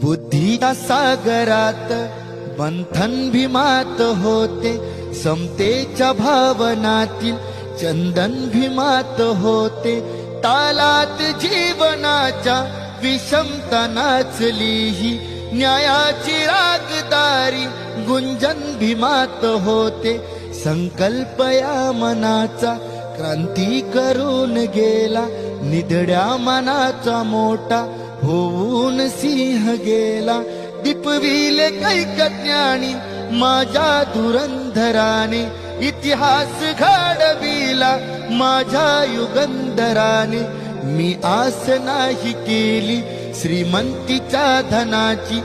बुद्धीच्या सागरात मंथन भीमात होते, समतेच्या भावनातील चंदन भीमात होते. तालात जीवनाच्या विषमता नाचलीही, न्यायाची रागदारी गुंजन भीमात होते. संकल्प या मनाचा क्रांती करून गेला, निधड्या मनाचा मोठा होऊन सिंह गेला. दीपविले कैकज्ञानी माझ्या धुरंधराने, इतिहास घडविला माझ्या युगंधराने. मी आस नाही केली श्रीमंतीच्या धनाची,